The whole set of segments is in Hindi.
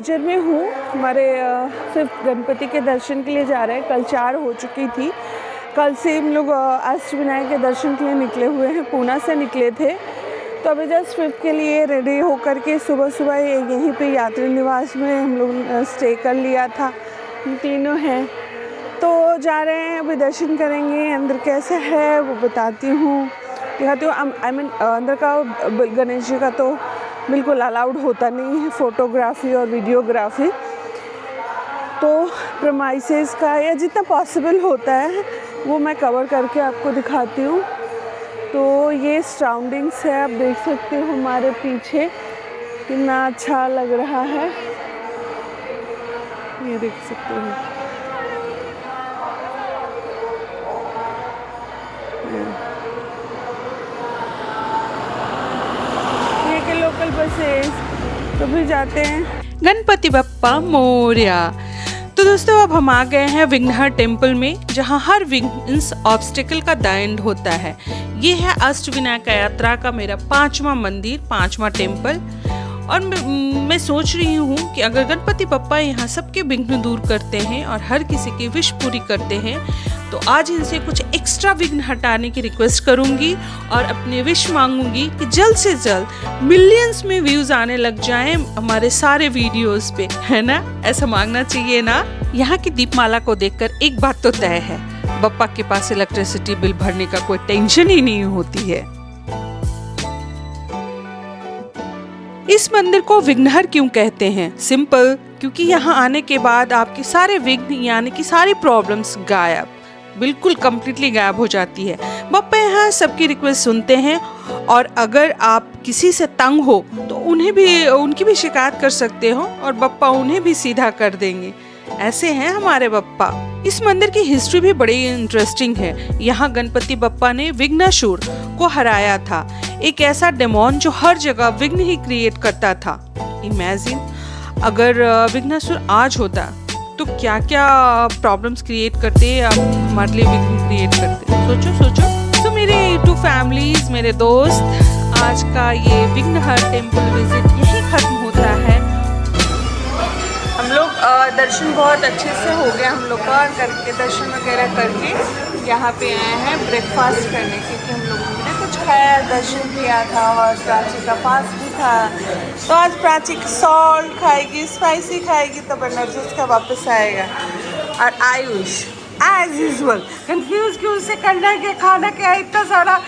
उज्जैन में हूँ। हमारे सिर्फ गणपति के दर्शन के लिए जा रहे हैं। कल 4 हो चुकी थी। कल से हम लोग अष्टविनायक के दर्शन के लिए निकले हुए हैं। पूना से निकले थे, तो अभी जस्ट ट्रिप के लिए रेडी होकर के सुबह यहीं पे यात्री निवास में हम लोग स्टे कर लिया था। तीनों हैं तो जा रहे हैं, अभी दर्शन करेंगे। अंदर कैसा है वो दिखाती हूँ। आई मीन अंदर का गणेश जी का तो बिल्कुल अलाउड होता नहीं है फ़ोटोग्राफी और वीडियोग्राफी, तो प्रेमाइसेस का या जितना पॉसिबल होता है वो मैं कवर करके आपको दिखाती हूँ। तो ये सराउंडिंग्स है, आप देख सकते हो हमारे पीछे कितना अच्छा लग रहा है, ये देख सकते हो। ये के लोकल बसेस तो भी जाते हैं। गणपति बप्पा मोरया। तो दोस्तों अब हम आ गए हैं विघ्नहर टेम्पल में, जहां हर विघ्न ऑब्स्टिकल का द एंड होता है। ये है अष्टविनायक यात्रा का मेरा 5वां मंदिर, 5वां टेम्पल। और मैं सोच रही हूँ कि अगर गणपति बप्पा यहाँ सबके विघ्न दूर करते हैं और हर किसी की विश पूरी करते हैं, तो आज इनसे कुछ एक्स्ट्रा विघ्न हटाने की रिक्वेस्ट करूंगी और अपने विश मांगूंगी कि जल्द से जल्द मिलियंस में व्यूज आने लग जाएं हमारे सारे वीडियोस पे, है ना? ऐसा मांगना चाहिए ना। यहाँ की दीपमाला को देखकर एक बात तो तय है, बप्पा के पास इलेक्ट्रिसिटी बिल भरने का कोई टेंशन ही नहीं होती है। इस मंदिर को विघ्नहर क्यों कहते हैं? सिंपल, क्योंकि यहाँ आने के बाद आपके सारे विघ्न यानी कि सारी प्रॉब्लम्स गायब, बिल्कुल कंप्लीटली गायब हो जाती है। बप्पा यहाँ सबकी रिक्वेस्ट सुनते हैं और अगर आप किसी से तंग हो तो उनकी भी शिकायत कर सकते हो और बप्पा उन्हें भी सीधा कर देंगे। ऐसे हैं हमारे बप्पा। इस मंदिर की हिस्ट्री भी बड़ी इंटरेस्टिंग है। यहाँ गणपति बप्पा ने विघ्नासुर को हराया था, एक ऐसा डेमोन जो हर जगह विघ्न ही क्रिएट करता था। इमेजिन अगर विघ्नासुर आज होता तो क्या क्या प्रॉब्लम्स क्रिएट करते, हमारे लिए विघ्न क्रिएट करते। सोचो। तो मेरे यूट्यूब फैमिलीज, मेरे दोस्त, आज का ये विघ्नहर टेम्पल विजिट यही खत्म होता है। हम लोग दर्शन बहुत अच्छे से हो गया हम लोग का, करके दर्शन वगैरह करके यहाँ पे आए हैं ब्रेकफास्ट करने, क्योंकि हम लोगों ने कुछ खाया, दर्शन किया था और प्राची का फास्ट भी था। तो आज प्राची सॉल्ट खाएगी, स्पाइसी खाएगी, तब एनर्जी उसका वापस आएगा। और आयुष एज यूजुअल कंफ्यूज कि उसे करना है कि खाना क्या है, इतना सारा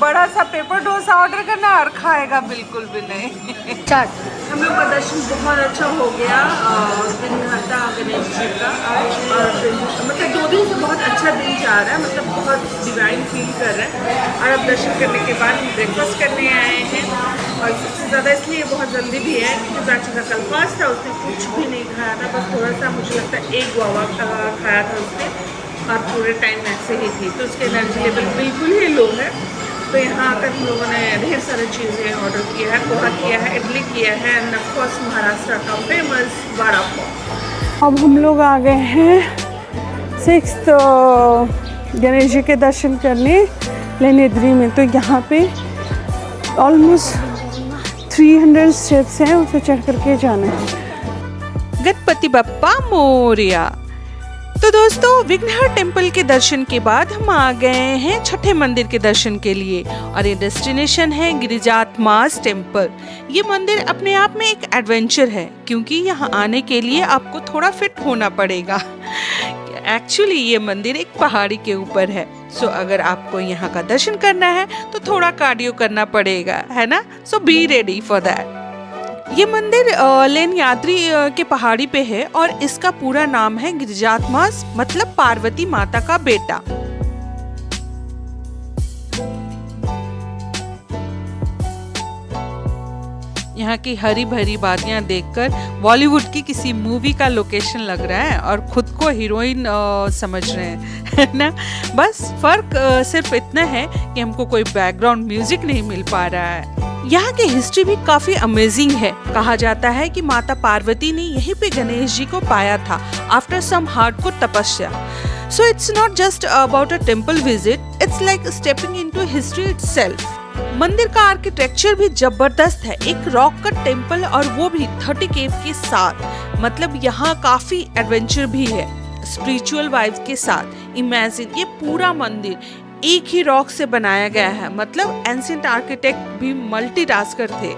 बड़ा सा पेपर डोसा ऑर्डर करना और खाएगा बिल्कुल भी नहीं। चाट हम लोग का दर्शन बहुत अच्छा हो गया विघ्नहर्ता गणेश जी का, और मतलब 2 दिन से बहुत अच्छा दिन जा रहा है, मतलब बहुत डिवाइन फील कर रहा है। और अब दर्शन करने के बाद ब्रेकफास्ट करने आए हैं, और सबसे ज़्यादा इसलिए बहुत जल्दी भी है क्योंकि प्राची का कल फास्ट था, उसने कुछ भी नहीं खाया था, बस थोड़ा सा मुझे लगता है एक गुआवा खाया था उसने, और पूरे टाइम ऐसे ही थी, तो उसके एनर्जी लेवल बिल्कुल ही लो है। तो यहाँ आकर हम लोगों ने ढेर सारी चीज़ें ऑर्डर किया है, पोहा किया है, इडली किया है, एंड ऑफ कोर्स महाराष्ट्र का फेमस वड़ा पाव। अब हम लोग आ गए हैं 6th गणेश जी के दर्शन करने लेनेद्री में। तो यहाँ पे ऑलमोस्ट 300 स्टेप्स हैं, उसे चढ़ करके जाना है। गणपति बप्पा मोरया। तो दोस्तों विघ्नहर टेम्पल के दर्शन के बाद हम आ गए हैं छठे मंदिर के दर्शन के लिए, और ये डेस्टिनेशन है गिरिजात्मास टेम्पल। ये मंदिर अपने आप में एक एडवेंचर है, क्योंकि यहाँ आने के लिए आपको थोड़ा फिट होना पड़ेगा। एक्चुअली ये मंदिर एक पहाड़ी के ऊपर है, सो अगर आपको यहाँ का दर्शन करना है तो थोड़ा कार्डियो करना पड़ेगा, है ना? सो बी रेडी फॉर दैट। ये मंदिर लेन यात्री के पहाड़ी पे है और इसका पूरा नाम है गिरिजात्मास, मतलब पार्वती माता का बेटा। यहाँ की हरी भरी वादियाँ देखकर बॉलीवुड की किसी मूवी का लोकेशन लग रहा है और खुद को हीरोइन समझ रहे हैं, है ना? बस फर्क सिर्फ इतना है कि हमको कोई बैकग्राउंड म्यूजिक नहीं मिल पा रहा है। यहाँ की हिस्ट्री भी काफी अमेजिंग है। कहा जाता है कि माता पार्वती ने यहीं पे गणेश जी को पाया था आफ्टर सम हार्डकोर तपस्या। So it's not just about a temple visit, it's like stepping into history itself. मंदिर का आर्किटेक्चर भी जबरदस्त है, एक रॉक कट टेम्पल और वो भी 30 केव के साथ। मतलब यहाँ काफी एडवेंचर भी है स्पिरिचुअल वाइब्स के साथ। इमेजिन ये पूरा मंदिर एक ही रॉक से बनाया गया है, मतलब एंशिएंट आर्किटेक्ट भी मल्टीटास्कर थे।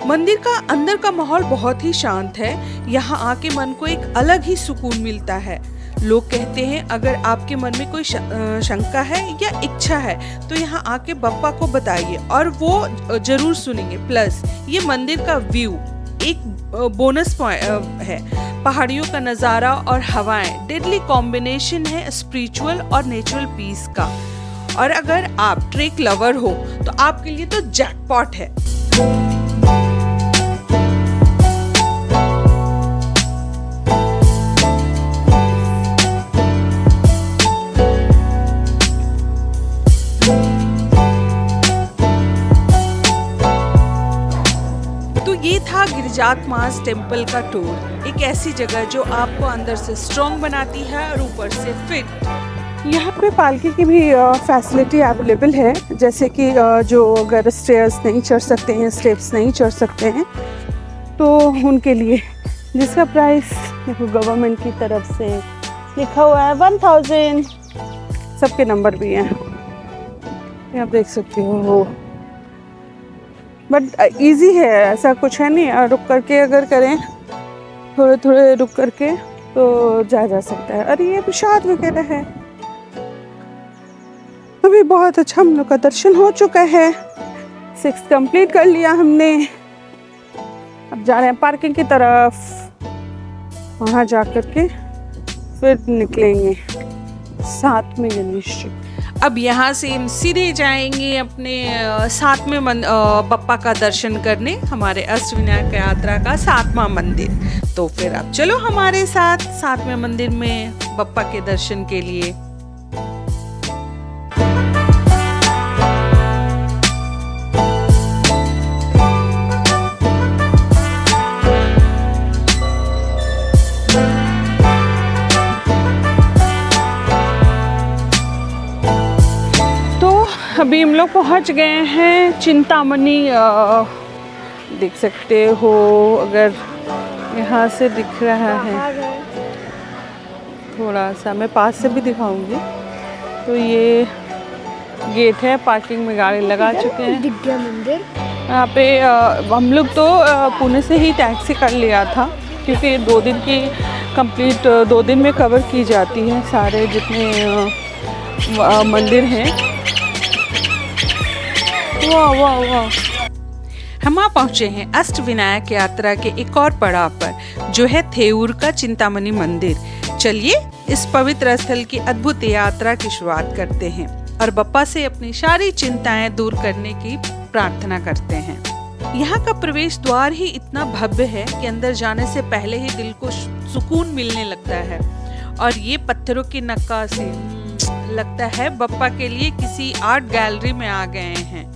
मंदिर का अंदर का माहौल बहुत ही शांत है, यहाँ आके मन को एक अलग ही सुकून मिलता है। लोग कहते हैं अगर आपके मन में कोई शंका है या इच्छा है तो यहाँ आके बप्पा को बताइए और वो जरूर सुनेंगे। प्लस ये मंदिर का व्यू एक बोनस पॉइंट है। पहाड़ियों का नज़ारा और हवाएं डेडली कॉम्बिनेशन है स्पिरिचुअल और नेचुरल पीस का। और अगर आप ट्रेक लवर हो तो आपके लिए तो जैकपॉट है। ये था गिरिजात मास टेम्पल का टूर। एक ऐसी जगह जो आपको अंदर से स्ट्रॉन्ग बनाती है और ऊपर से फिट। यहाँ पे पालकी की भी फैसिलिटी अवेलेबल है, जैसे कि जो अगर स्टेयर्स नहीं चढ़ सकते हैं, स्टेप्स नहीं चढ़ सकते हैं, तो उनके लिए, जिसका प्राइस देखो गवर्नमेंट की तरफ से लिखा हुआ है 1000। सबके नंबर भी हैं, आप देख सकते हो। बट इजी है, ऐसा कुछ है नहीं। रुक करके अगर करें, थोड़े थोड़े रुक करके तो जा सकता है। अरे ये प्रसाद वगैरह है। अभी बहुत अच्छा हम लोग का दर्शन हो चुका है। 6 कंप्लीट कर लिया हमने। अब जा रहे हैं पार्किंग की तरफ, वहाँ जा करके फिर निकलेंगे 7 में गणेश जी। अब यहाँ से हम सीधे जाएंगे अपने साथ में बप्पा का दर्शन करने, हमारे अष्टविनायक यात्रा का 7वां मंदिर। तो फिर अब चलो हमारे साथ 7वें मंदिर में बप्पा के दर्शन के लिए। अभी हम लोग पहुंच गए हैं चिंतामणि। देख सकते हो, अगर यहाँ से दिख रहा है थोड़ा सा, मैं पास से भी दिखाऊंगी। तो ये गेट है, पार्किंग में गाड़ी लगा चुके हैं। दिव्या मंदिर यहाँ पे हम लोग तो पुणे से ही टैक्सी कर लिया था, क्योंकि 2 दिन की कंप्लीट 2 दिन में कवर की जाती है सारे जितने मंदिर हैं। वाह वाह वाह। हम आ पहुँचे हैं अष्टविनायक यात्रा के एक और पड़ाव पर, जो है थेऊर का चिंतामणि मंदिर। चलिए इस पवित्र स्थल की अद्भुत यात्रा की शुरुआत करते हैं और बप्पा से अपनी सारी चिंताएं दूर करने की प्रार्थना करते हैं। यहाँ का प्रवेश द्वार ही इतना भव्य है कि अंदर जाने से पहले ही दिल को सुकून मिलने लगता है। और ये पत्थरों की नक्काशी, लगता है बप्पा के लिए किसी आर्ट गैलरी में आ गए हैं।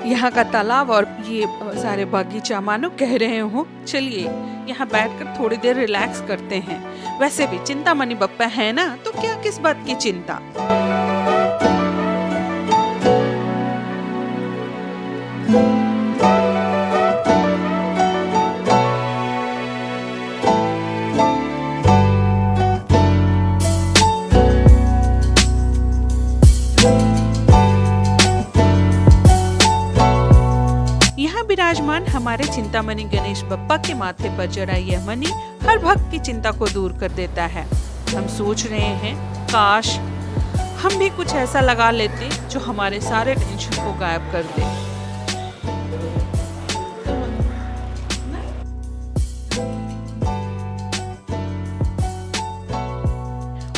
यहाँ का तालाब और ये सारे बागीचा मानो कह रहे हो। चलिए यहाँ बैठकर थोड़ी देर रिलैक्स करते हैं। वैसे भी चिंतामणि बप्पा है ना, तो क्या किस बात की चिंता। विराजमान हमारे चिंतामणि गणेश बप्पा के माथे पर जड़ा यह मणि हर भक्त की चिंता को दूर कर देता है। हम सोच रहे हैं काश हम भी कुछ ऐसा लगा लेते जो हमारे सारे टेंशन को गायब कर दे।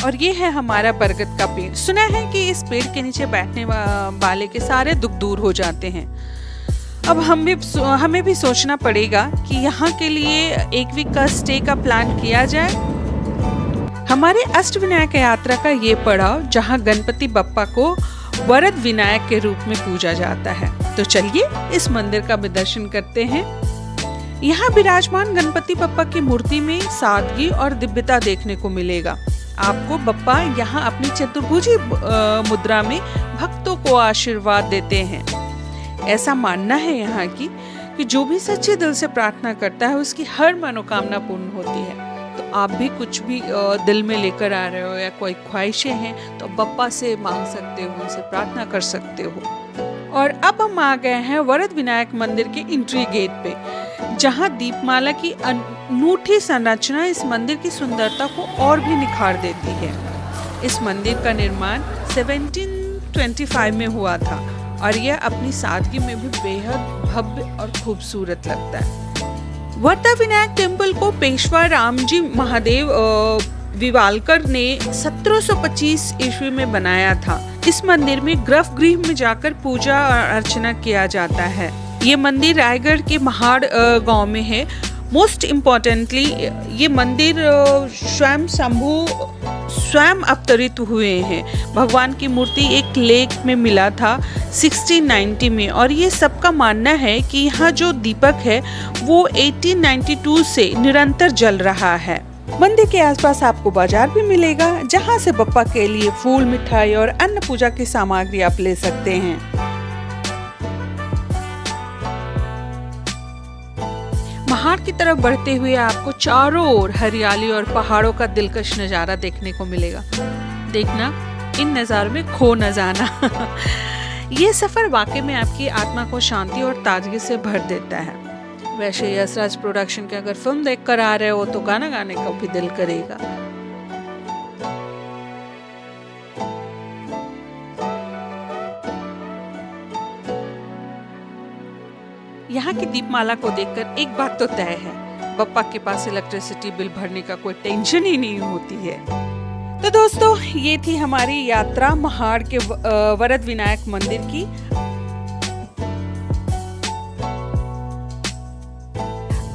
और ये है हमारा बरगद का पेड़। सुना है कि इस पेड़ के नीचे बैठने वाले के सारे दुख दूर हो जाते हैं। अब हमें भी सोचना पड़ेगा कि यहाँ के लिए एक वीक का स्टे का प्लान किया जाए। हमारे अष्टविनायक यात्रा का ये पड़ाव जहाँ गणपति बप्पा को वरद विनायक के रूप में पूजा जाता है। तो चलिए इस मंदिर का भी दर्शन करते हैं। यहाँ विराजमान गणपति बप्पा की मूर्ति में सादगी और दिव्यता देखने को मिलेगा। आपको बप्पा यहाँ अपनी चतुर्भुजी मुद्रा में भक्तों को आशीर्वाद देते हैं। ऐसा मानना है यहाँ की कि जो भी सच्चे दिल से प्रार्थना करता है उसकी हर मनोकामना पूर्ण होती है। तो आप भी कुछ भी दिल में लेकर आ रहे हो या कोई ख्वाहिशें हैं तो बप्पा से मांग सकते हो, उनसे प्रार्थना कर सकते हो। और अब हम आ गए हैं वरद विनायक मंदिर के एंट्री गेट पे, जहाँ दीपमाला की अनूठी संरचना इस मंदिर की सुंदरता को और भी निखार देती है। इस मंदिर का निर्माण 1725 में हुआ था और यह अपनी सादगी में भी बेहद भव्य और खूबसूरत लगता है। वरदा विनायक टेम्पल को पेशवा रामजी महादेव विवालकर ने 1725 ईस्वी में बनाया था। इस मंदिर में गर्भगृह में जाकर पूजा अर्चना किया जाता है। ये मंदिर रायगढ़ के महाड़ गांव में है। मोस्ट इम्पोर्टेंटली ये मंदिर स्वयं अवतरित हुए हैं। भगवान की मूर्ति एक लेक में मिला था 1690 में और ये सबका मानना है कि यहाँ जो दीपक है वो 1892 से निरंतर जल रहा है। मंदिर के आसपास आपको बाजार भी मिलेगा, जहाँ से बप्पा के लिए फूल, मिठाई और अन्य पूजा की सामग्री आप ले सकते हैं। महाड़ की तरफ बढ़ते हुए आपको चारों ओर हरियाली और पहाड़ों का दिलकश नज़ारा देखने को मिलेगा। देखना, इन नज़ारों में खो न जाना। ये सफ़र वाकई में आपकी आत्मा को शांति और ताजगी से भर देता है। वैसे यशराज प्रोडक्शन के अगर फिल्म देखकर आ रहे हो तो गाना गाने का भी दिल करेगा। यहाँ की दीपमाला को देखकर एक बात तो तय है, बप्पा के पास इलेक्ट्रिसिटी बिल भरने का कोई टेंशन ही नहीं होती है। तो दोस्तों, ये थी हमारी यात्रा महाड़ के वरद विनायक मंदिर की।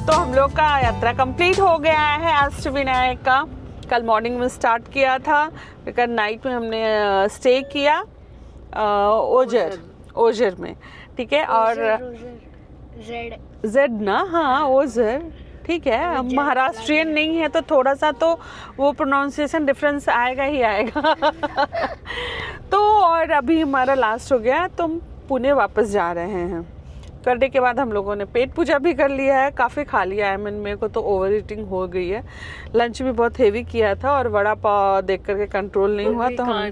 तो हम लोग का यात्रा कंप्लीट हो गया है अष्टविनायक का। कल मॉर्निंग में स्टार्ट किया था, फिर नाइट में हमने स्टे किया ओजर में, ठीक है। और जेड ना, हाँ ओजर, ठीक है। महाराष्ट्रियन नहीं है तो थोड़ा सा तो वो प्रोनाउंसिएशन डिफरेंस आएगा ही आएगा। तो और अभी हमारा लास्ट हो गया, तो हम पुणे वापस जा रहे हैं। करने के बाद हम लोगों ने पेट पूजा भी कर लिया है, काफ़ी खा लिया है। मेरे को तो ओवर ईटिंग हो गई है। लंच भी बहुत हेवी किया था और वड़ा पाव देख करके कंट्रोल नहीं हुआ, तो हम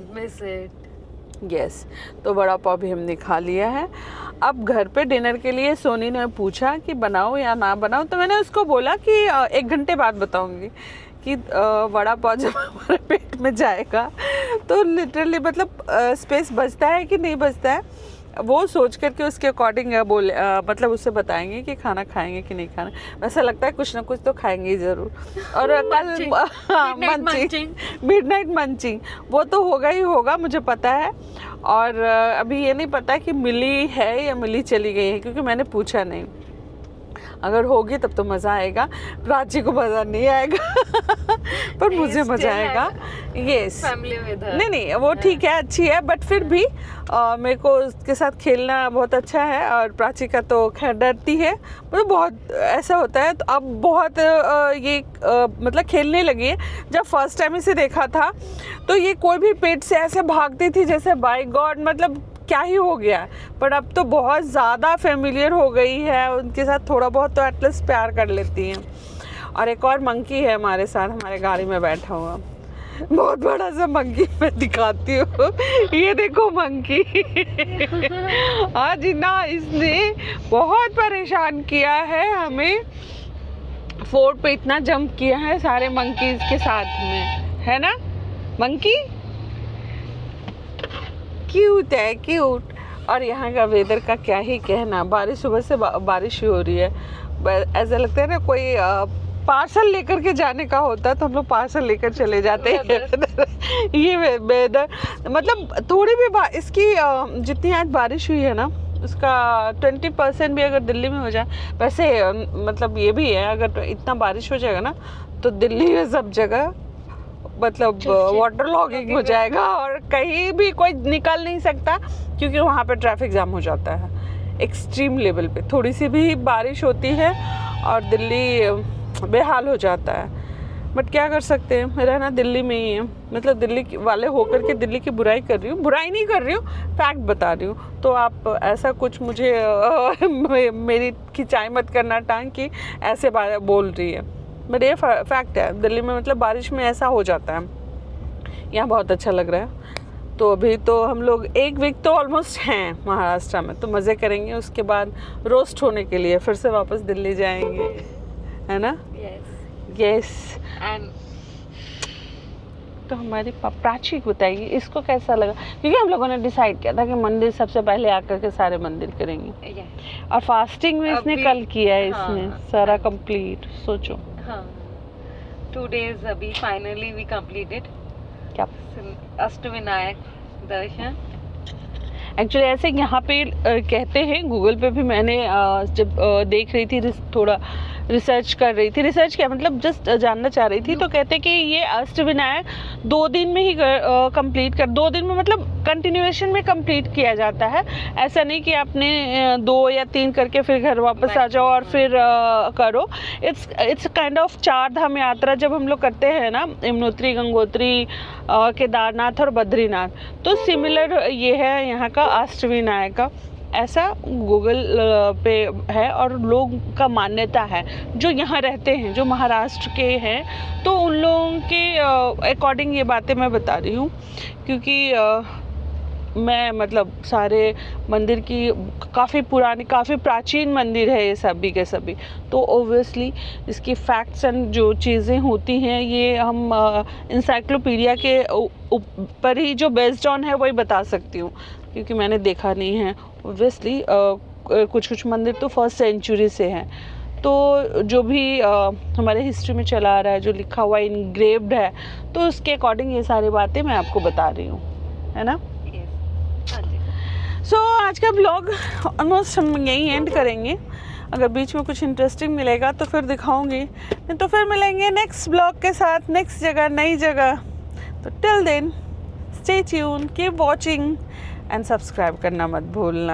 तो वड़ा पाव भी हमने खा लिया है। अब घर पे डिनर के लिए सोनी ने पूछा कि बनाओ या ना बनाओ, तो मैंने उसको बोला कि 1 घंटे बाद बताऊंगी कि वड़ा पाव जब हमारे पेट में जाएगा तो लिटरली मतलब स्पेस बचता है कि नहीं बचता है, वो सोच करके उसके अकॉर्डिंग मतलब उससे बताएंगे कि खाना खाएंगे कि नहीं खाना। वैसा लगता है कुछ ना कुछ तो खाएंगे ही ज़रूर। और कल मिडनाइट मंचिंग वो तो होगा ही होगा, मुझे पता है। और अभी ये नहीं पता कि मिली है या मिली चली गई है, क्योंकि मैंने पूछा नहीं। अगर होगी तब तो मज़ा आएगा, प्राची को मज़ा नहीं आएगा पर मुझे मज़ा आएगा। यस, नहीं वो ठीक है, अच्छी है, बट फिर भी मेरे को उसके साथ खेलना बहुत अच्छा है। और प्राची का तो खैर डरती है, मतलब बहुत ऐसा होता है। तो अब बहुत मतलब खेलने लगी है। जब फर्स्ट टाइम इसे देखा था तो ये कोई भी पेट से ऐसे भागती थी जैसे बाय गॉड मतलब क्या ही हो गया। पर अब तो बहुत ज़्यादा फेमिलियर हो गई है, उनके साथ थोड़ा बहुत तो एटलीस्ट प्यार कर लेती हैं। और एक और मंकी है हमारे साथ, हमारे गाड़ी में बैठा हुआ, बहुत बड़ा सा मंकी। मैं दिखाती हूँ, ये देखो मंकी। आज ना इसने बहुत परेशान किया है हमें। फोर्ट पे इतना जंप किया है सारे मंकीज के साथ में, है ना मंकी? क्यूट है, क्यूट। और यहाँ का वेदर का क्या ही कहना, बारिश सुबह से बारिश ही हो रही है। ऐसा लगता है ना कोई पार्सल लेकर के जाने का होता तो हम लोग पार्सल लेकर चले जाते हैं। ये वेदर मतलब थोड़ी भी इसकी जितनी आज बारिश हुई है ना उसका 20% भी अगर दिल्ली में हो जाए, वैसे मतलब ये भी है अगर इतना बारिश हो जाएगा ना तो दिल्ली में सब जगह मतलब वाटर लॉगिंग हो जाएगा और कहीं भी कोई निकल नहीं सकता क्योंकि वहाँ पे ट्रैफिक जाम हो जाता है एक्सट्रीम लेवल पे। थोड़ी सी भी बारिश होती है और दिल्ली बेहाल हो जाता है। बट क्या कर सकते हैं, रहना दिल्ली में ही है। मतलब दिल्ली वाले होकर के दिल्ली की बुराई कर रही हूँ, बुराई नहीं कर रही हूँ, फैक्ट बता रही हूँ। तो आप ऐसा कुछ मुझे मेरी खिंचाई मत करना टांग कि ऐसे बोल रही है। बट ये फैक्ट है, दिल्ली में मतलब बारिश में ऐसा हो जाता है। यहाँ बहुत अच्छा लग रहा है। तो अभी तो हम लोग 1 वीक तो ऑलमोस्ट हैं महाराष्ट्र में, तो मज़े करेंगे। उसके बाद रोस्ट होने के लिए फिर से वापस दिल्ली जाएंगे, है ना? यस। एंड तो हमारी प्राची बताइए इसको कैसा लगा, क्योंकि हम लोगों ने डिसाइड किया था कि मंदिर सबसे पहले आकर के सारे मंदिर करेंगे और फास्टिंग में इसने कल किया है इसने सारा कंप्लीट। सोचो 2 days अभी फाइनली वी कंप्लीटेड क्या अष्टविनायक दर्शन। एक्चुअली ऐसे यहाँ पे कहते हैं, गूगल पे भी मैंने जब देख रही थी थोड़ा रिसर्च कर रही थी, रिसर्च क्या मतलब जस्ट जानना चाह रही थी, तो कहते कि ये अष्टविनायक 2 दिन में ही कंप्लीट कर, 2 दिन में मतलब कंटिन्यूएशन में कंप्लीट किया जाता है। ऐसा नहीं कि आपने 2 या 3 करके फिर घर वापस आ जाओ और फिर करो। इट्स काइंड ऑफ 4 धाम यात्रा जब हम लोग करते हैं ना, यमुनोत्री, गंगोत्री, केदारनाथ और बद्रीनाथ, तो सिमिलर ये है यहाँ का अष्टविनायक का, ऐसा गूगल पे है। और लोग का मान्यता है जो यहाँ रहते हैं, जो महाराष्ट्र के हैं, तो उन लोगों के अकॉर्डिंग ये बातें मैं बता रही हूँ, क्योंकि मैं मतलब सारे मंदिर की काफ़ी पुरानी, काफ़ी प्राचीन मंदिर है ये सभी के सभी, तो ओब्वियसली इसकी फैक्ट्स एंड जो चीज़ें होती हैं ये हम इंसाइक्लोपीडिया के ऊपर ही जो बेस्ड ऑन है वही बता सकती हूँ, क्योंकि मैंने देखा नहीं है। ओब्वियसली कुछ मंदिर तो 1st सेंचुरी से हैं, तो जो भी हमारे हिस्ट्री में चला आ रहा है, जो लिखा हुआ इनग्रेव्ड है, तो उसके अकॉर्डिंग ये सारी बातें मैं आपको बता रही हूँ, है ना? सो आज का ब्लॉग ऑलमोस्ट हम यहीं एंड करेंगे। अगर बीच में कुछ इंटरेस्टिंग मिलेगा तो फिर दिखाऊंगी, नहीं तो फिर मिलेंगे नेक्स्ट ब्लॉग के साथ, नेक्स्ट जगह, नई जगह। तो till then stay tune, keep watching and subscribe करना मत भूलना।